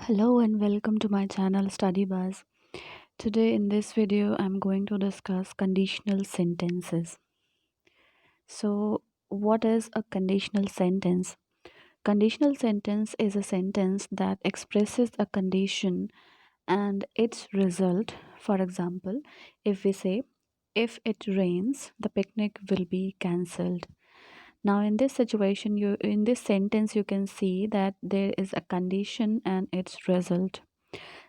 Hello and welcome to my channel Study Buzz. Today in this video I'm going to discuss conditional sentences. So what is a conditional sentence? Conditional sentence is a sentence that expresses a condition and its result. For example, if we say if it rains the picnic will be cancelled. Now in this situation you in this sentence you can see that there is a condition and its result.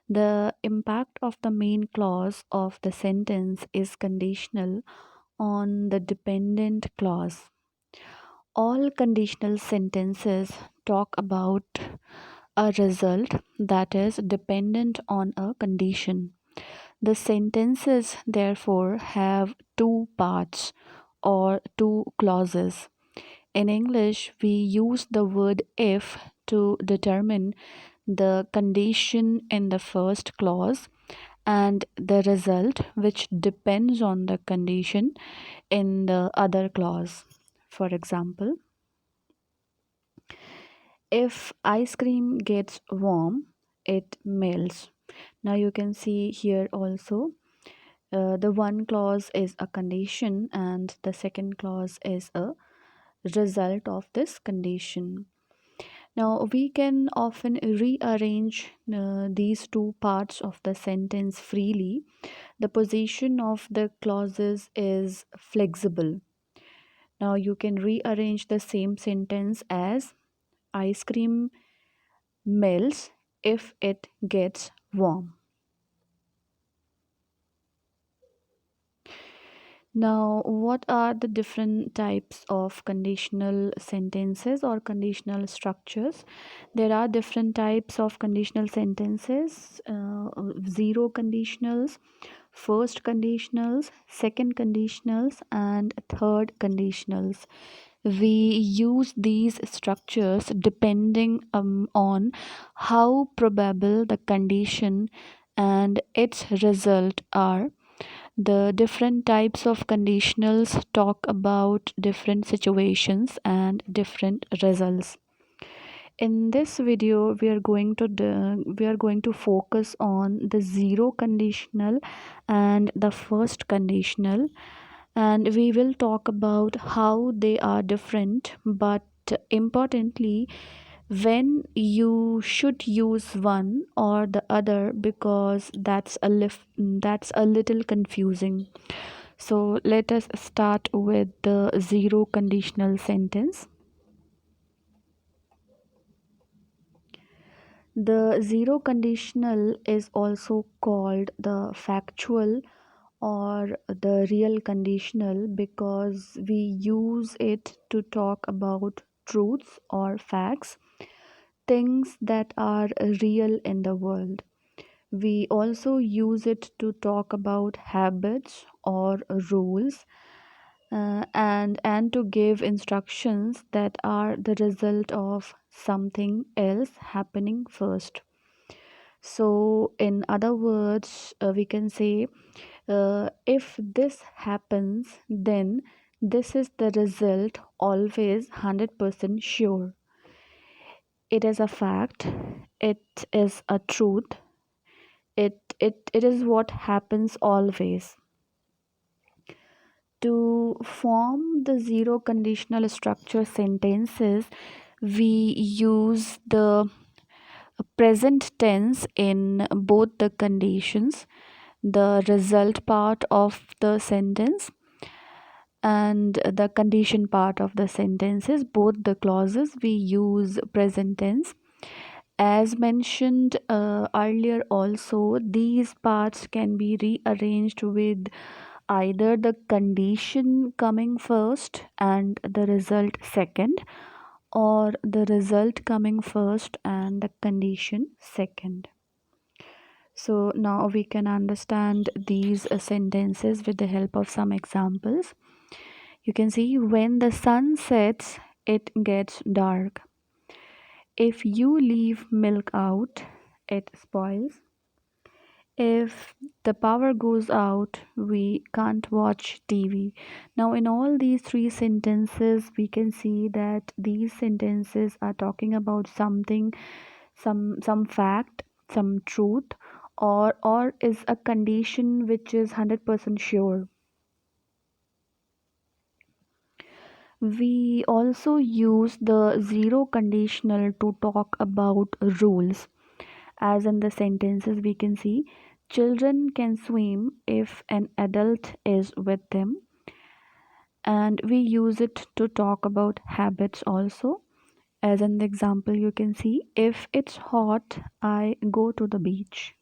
The impact of the main clause of the sentence is conditional on the dependent clause. All conditional sentences talk about a result that is dependent on a condition. The sentences therefore have two parts or two clauses. In English, we use the word if to determine the condition in the first clause and the result which depends on the condition in the other clause. For example, if ice cream gets warm, it melts. Now you can see here also the one clause is a condition and the second clause is a result of this condition. Now, we can often rearrange these two parts of the sentence freely. The position of the clauses is flexible. Now, you can rearrange the same sentence as ice cream melts if it gets warm. Now, what are the different types of conditional sentences or conditional structures? There are different types of conditional sentences: zero conditionals, first conditionals, second conditionals, and third conditionals. We use these structures depending on how probable the condition and its result are. The different types of conditionals talk about different situations and different results. In this video, we are going to focus on the zero conditional and the first conditional, and we will talk about how they are different, but importantly when you should use one or the other, because that's a little confusing. So let us start with the zero conditional sentence. The zero conditional is also called the factual or the real conditional because we use it to talk about truths or facts, things that are real in the world. We also use it to talk about habits or rules, and to give instructions that are the result of something else happening first. So in other words, we can say if this happens then this is the result, always 100% sure. It is a fact, it is a truth, it is what happens always. To form the zero conditional structure sentences, we use the present tense in both the conditions, the result part of the sentence and the condition part of the sentences. Both the clauses we use present tense. As mentioned earlier also, these parts can be rearranged with either the condition coming first and the result second, or the result coming first and the condition second. So now we can understand these sentences with the help of some examples. You can see when the sun sets, it gets dark. If you leave milk out, it spoils. If the power goes out, we can't watch TV. Now, in all these three sentences, we can see that these sentences are talking about something some fact, some truth, or is a condition which is 100% sure. We also use the zero conditional to talk about rules. As in the sentences, we can see children can swim if an adult is with them, and we use it to talk about habits also. As an example, you can see if it's hot, I go to the beach.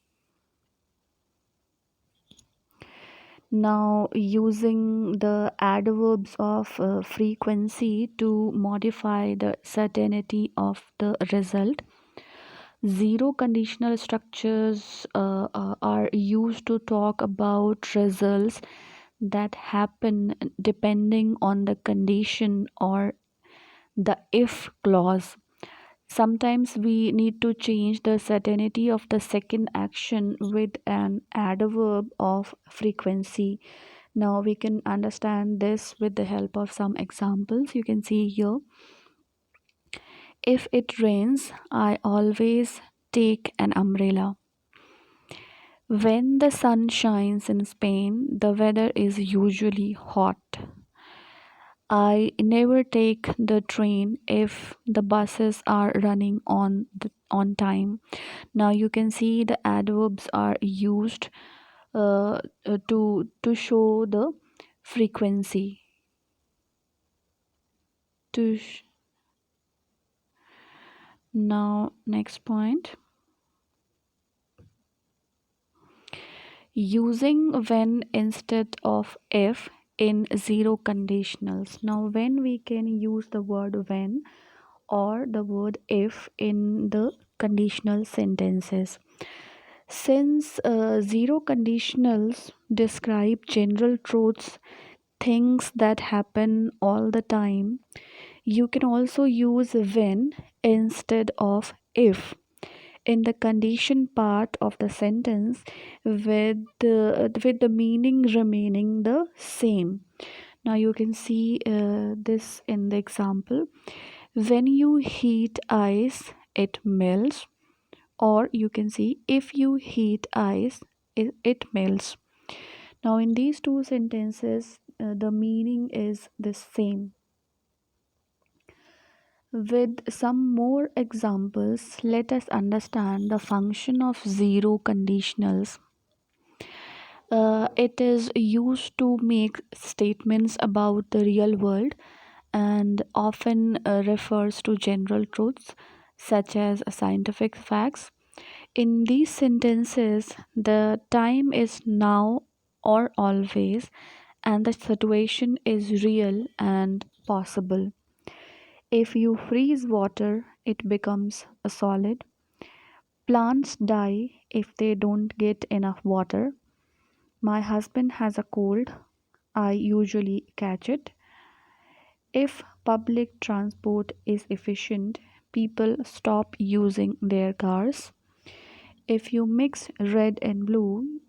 Now, using the adverbs of frequency to modify the certainty of the result. Zero conditional structures are used to talk about results that happen depending on the condition or the if clause. Sometimes we need to change the certainty of the second action with an adverb of frequency. Now we can understand this with the help of some examples. You can see here, if it rains, I always take an umbrella. When the sun shines in Spain, the weather is usually hot. I never take the train if the buses are running on time. Now you can see the adverbs are used to show the frequency. To sh- Now next point, using when instead of if in zero conditionals. Now when we can use the word when or the word if in the conditional sentences. Since zero conditionals describe general truths, things that happen all the time, you can also use when instead of if in the condition part of the sentence with the meaning remaining the same. Now you can see this in the example. When you heat ice, it melts, or you can see if you heat ice, it melts. Now in these two sentences, the meaning is the same. With some more examples, let us understand the function of zero conditionals. It is used to make statements about the real world and often refers to general truths such as scientific facts. In these sentences, the time is now or always, and the situation is real and possible. If you freeze water, it becomes a solid. Plants die if they don't get enough water. My husband has a cold. I usually catch it. If public transport is efficient, people stop using their cars. If you mix red and blue,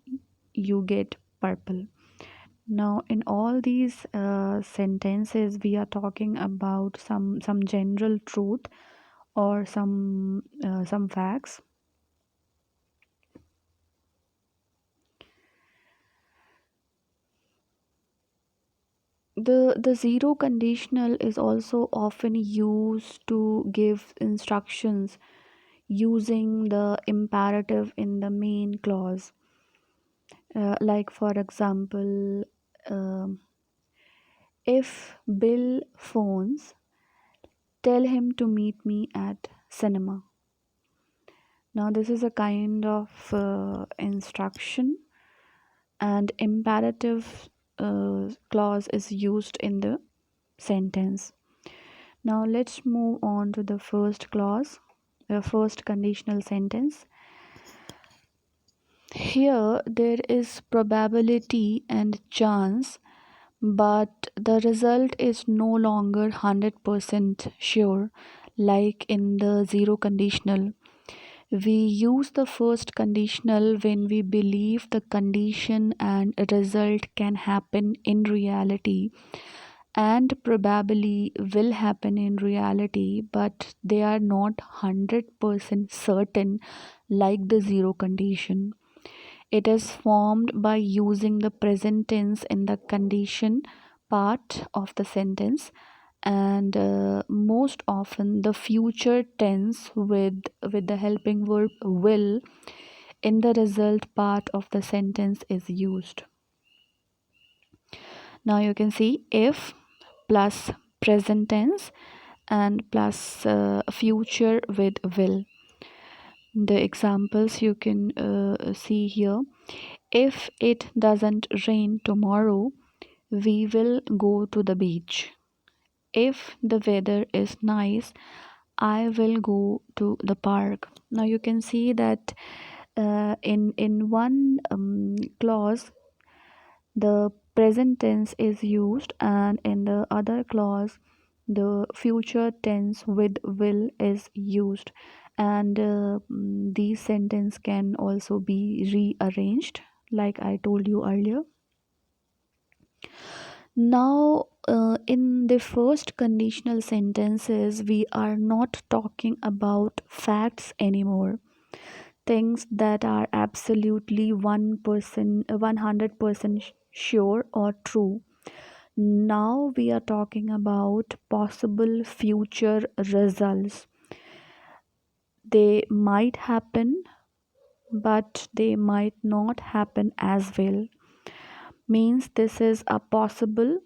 you get purple. Now, in all these sentences, we are talking about some general truth or some facts. The zero conditional is also often used to give instructions using the imperative in the main clause. Like for example, um, if Bill phones, tell him to meet me at cinema. Now this is a kind of instruction, and imperative clause is used in the sentence. Now let's move on to the first clause, the first conditional sentence. Here there is probability and chance, but the result is no longer 100% sure, like in the zero conditional. We use the first conditional when we believe the condition and result can happen in reality, and probably will happen in reality, but they are not 100% certain, like the zero condition. It is formed by using the present tense in the condition part of the sentence, and most often the future tense with the helping verb will in the result part of the sentence is used. Now you can see if plus present tense and plus future with will. The examples you can see here: if it doesn't rain tomorrow, we will go to the beach. If the weather is nice, I will go to the park. Now you can see that in one clause the present tense is used, and in the other clause the future tense with will is used, and these sentence can also be rearranged like I told you earlier. Now in the first conditional sentences we are not talking about facts anymore, things that are absolutely 100% sure or true. Now we are talking about possible future results. They might happen, but they might not happen as well. Means this is a possible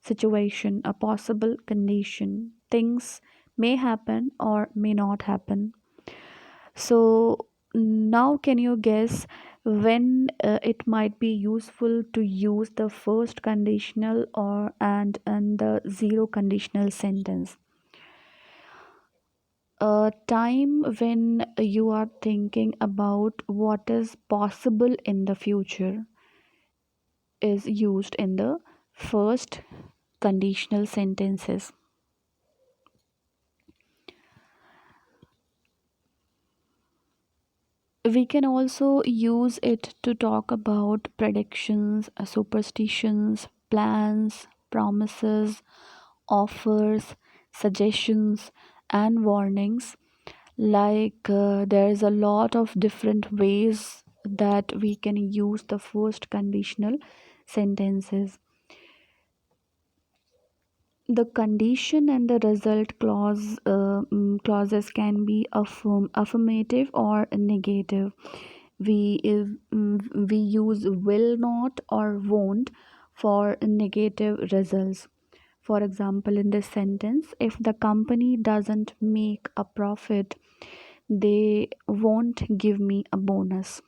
situation, a possible condition. Things may happen or may not happen. So now can you guess when it might be useful to use the first conditional or and the zero conditional sentence? A time when you are thinking about what is possible in the future is used in the first conditional sentences. We can also use it to talk about predictions, superstitions, plans, promises, offers, suggestions, and warnings. Like there is a lot of different ways that we can use the first conditional sentences. The condition and the result clauses can be affirmative or negative. We use will not or won't for negative results. For example, in this sentence, if the company doesn't make a profit, they won't give me a bonus.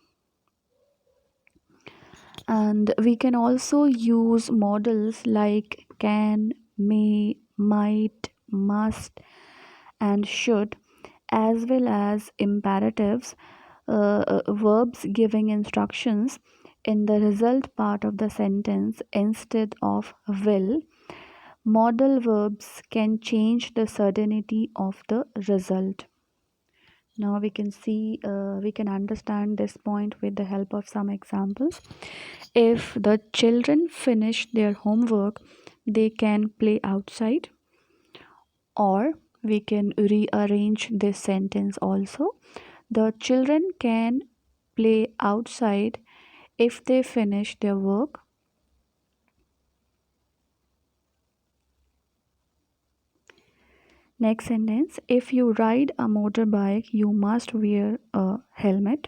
And we can also use models like can, may, might, must, and should, as well as imperatives, verbs giving instructions in the result part of the sentence instead of will. Modal verbs can change the certainty of the result. Now we can understand this point with the help of some examples. If the children finish their homework, they can play outside. Or we can rearrange this sentence also. The children can play outside if they finish their work. Next sentence: if you ride a motorbike, you must wear a helmet.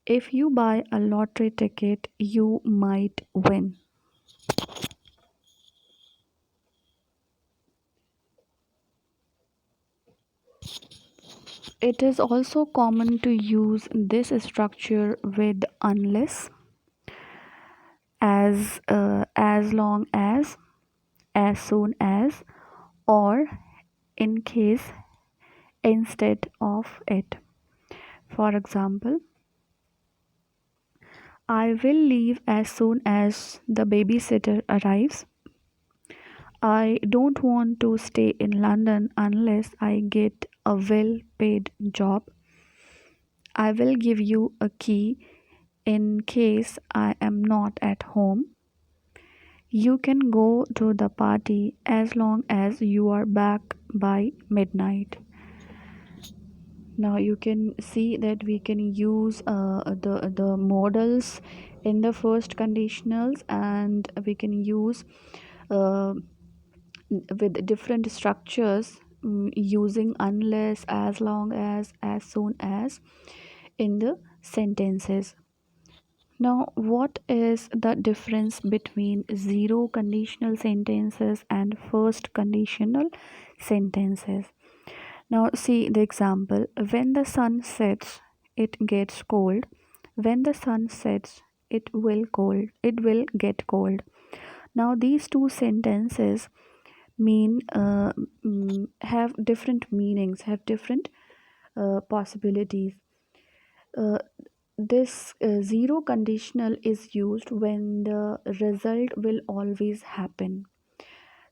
If you buy a lottery ticket, you might win. It is also common to use this structure with unless, as long as soon as, or in case instead of it. For example, I will leave as soon as the babysitter arrives. I don't want to stay in London unless I get a well paid job. I will give you a key in case I am not at home. You can go to the party as long as you are back by midnight. Now you can see that we can use the models in the first conditionals, and we can use uh, with different structures, using unless, as long as soon as in the sentences. Now, what is the difference between zero conditional sentences and first conditional sentences? Now, see the example. When the sun sets, it gets cold. When the sun sets, it will get cold. Now, these two sentences mean have different meanings, have different possibilities. Uh, this zero conditional is used when the result will always happen.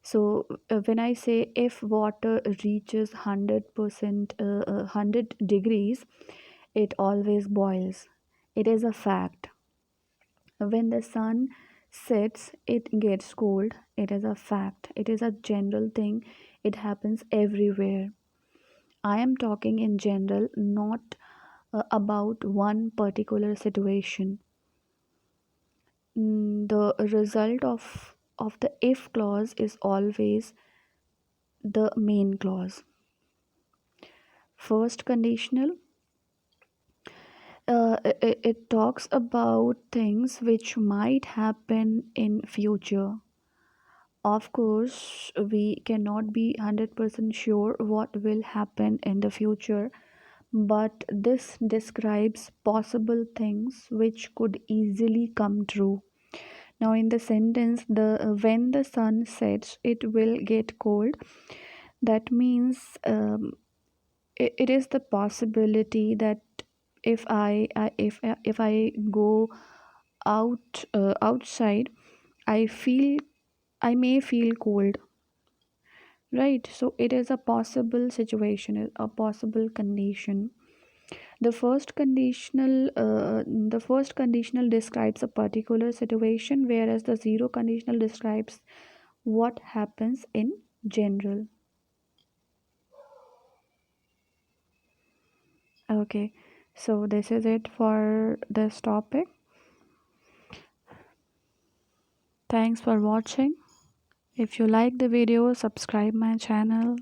So when I say if water reaches 100%, 100 degrees, it always boils. It is a fact. When the sun sets, it gets cold. It is a fact. It is a general thing. It happens everywhere. I am talking in general, not about one particular situation. The result of the if clause is always the main clause. First conditional, it talks about things which might happen in future. Of course, we cannot be 100% sure what will happen in the future, but this describes possible things which could easily come true. Now, in the sentence, the when the sun sets, it will get cold. That means it is the possibility that if I go outside, I feel I may feel cold, right? So it is a possible situation, a possible condition. The first conditional describes a particular situation, whereas the zero conditional describes what happens in general. Okay, so this is it for this topic. Thanks for watching. If you like the video, subscribe my channel.